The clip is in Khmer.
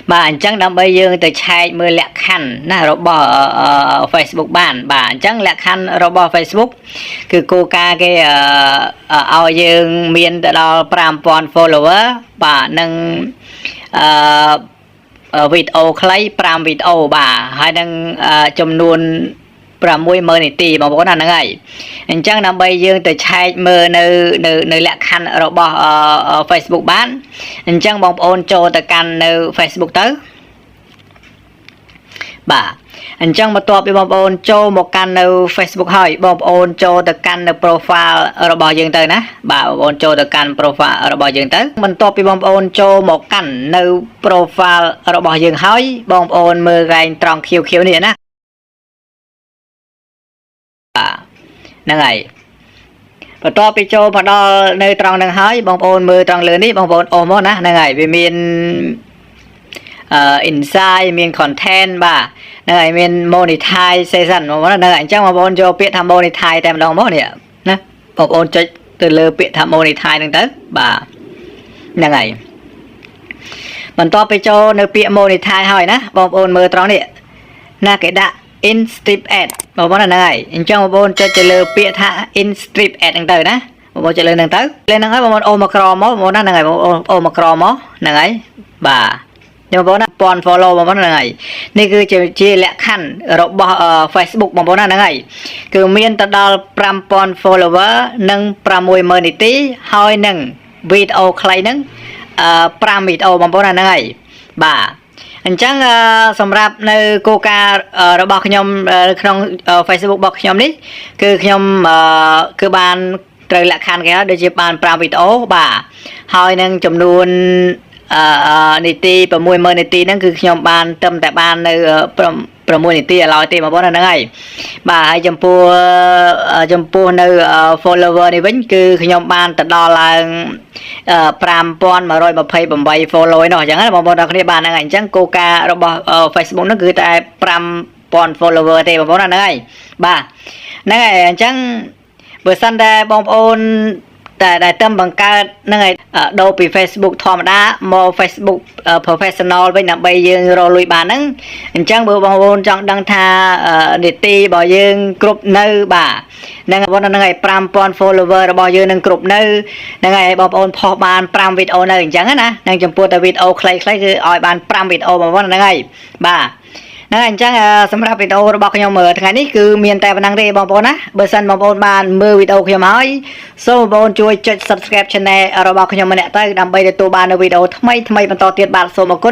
bà chẳng đâm bây giờ từ chạy mưa lẹ khăn na rồi bỏ Facebook bàn bà chẳng lẹ khăn rồi bỏ Facebook cứ cô ca cái ao dương miền đó pram pon follower bà nâng video clay pram video bà hay nâng chấm nuôn pram môi mơ này tì mà bố nào ngay chẳng đâm bây giờ từ chạy mưa nơi lẹ khăn rồi bỏ Facebook bán chẳng bông ôn cho từ căn nơi Facebook tới bà anh chẳng mà tọa bị bom ôn cho một cănនៅ Facebook ហើយបងប្អូនចូលទៅកាន់នៅ profile របស់យើងទៅណាបាទបងប្អូនចូលទៅកាន់ profile របស់យើងទៅបន្ទាប់ពីបងប្អូនចូលមកកាន់នៅ profile របស់យើងហើយបងប្អូនមើលកន្លែងត្រង់ខៀវៗនេះណាបាទហ្នឹងហើយបន្ទាប់ពីចូលមកដល់នៅត្រង់ហ្នឹងហើយបងប្អូនមើលត្រង់លើនេះបងប្អូនអូសមកណាហ្នឹងហើយវាមានinsight មាន content បាទហ្នឹងហើយមាន monetization បងប្អូនហ្នឹងហើយអញ្ចឹងបងប្អូនយកពាក្យថា monetize តែម្ដងមកនេះណាបងប្អូនចុចទៅលើពាក្យថា monetize ហ្នឹងទៅបាទហ្នឹងហើយបន្ទាប់ពីចូលនៅពាក្យ monetize ហើយណាបងប្អូនមើលត្រង់នេះណាគេដាក់ in strip ad បងប្អូនហ្នឹងហើយអញ្ចឹងបងប្អូនចុចទៅលើពាក្យថា in strip ad ហ្នឹងទៅណាបងប្អូនចុចលើហ្នឹងទៅលើហ្នឹងហើយបងប្អូនអូមកក្រមកបងប្អូនហ្នឹងហើយបងប្អូនអូមកក្រមកហ្នឹងហើយបាទបងប្អូនណាប៉ុន follow បងប្អូនហ្នឹងហើយនេះគឺជាលក្ខខណ្ឌរបស់ Facebook បងប្អូនណាហ្នឹងហើយគឺមានទៅដល់ 5000 follower និង60000នាទីហើយនឹងវីដេអូខ្លីហ្នឹង5វីដេអូបងប្អូនណាហ្នឹងហើយបាទអញ្ចឹងសម្រាប់នៅគោលការណ៍របស់ខ្ញុំក្នុង Facebook របស់ខ្ញុំនេះគឺខ្ញុំគឺបានត្រូវលក្ខខណ្ឌគេហើយដូចជាបាន5វីដេអូបាទហើយនឹងចំនួននីតិ60000នាទីហ្នឹងគឺខ្ញុំបានត្រឹមតែបាននៅ6នាទីឥឡូវទេបងប្អូនហ្នឹងហើយបាទហើយចំពោះនៅ follower នេះវិញគឺខ្ញុំបានទៅដល់ឡើង5128 follow ឯនោះអញ្ចឹងណាបងប្អូនទាំងគ្នាបានហ្នឹងហើយអញ្ចឹងគោលការណ៍របស់ Facebook ហ្នឹងគឺតែ5000 follower ទេបងប្អូនហ្នឹងហើយបាទហ្នឹងហើយអញ្ចឹងបើសិនតែបងប្អូនតែតែបង្កើតហ្នឹងហើយដូរពី Facebook ធម្មតាមក Facebook professional វិញដើម្បីយើងរកលុយបានហ្នឹងអញ្ចឹងបើបងប្អូនចង់ដឹងថានីតិរបស់យើងគ្រប់នៅបាទហ្នឹងបងប្អូនហ្នឹងហើយ5000 follower របស់យើងនឹងគ្រប់នៅហ្នឹងហើយបងប្អូនផុសបាន5វីដេអូនៅអញ្ចឹងណានឹងចំពោះតែវីដេអូខ្លីៗគឺឲ្យបាន5វីដេអូបងប្អូនហ្នឹងហើយបាទហ្នឹងអញ្ចឹងសម្រាប់វីដេអូរបស់ខ្ញុំថ្ងៃនេះគឺមានតែប៉ុណ្្នឹងទេបងប្អូនណាបើសិនបងប្អូនបានមើលវីដេអូខ្ញុំហើយសូមបងប្អូនជួយចុច subscribe channel របស់ខ្ញុំម្នាក់ទៅដើម្បីទទួលបាននូវវីដេអូថ្មីបន្តទៀតបាទសូមអរគុណ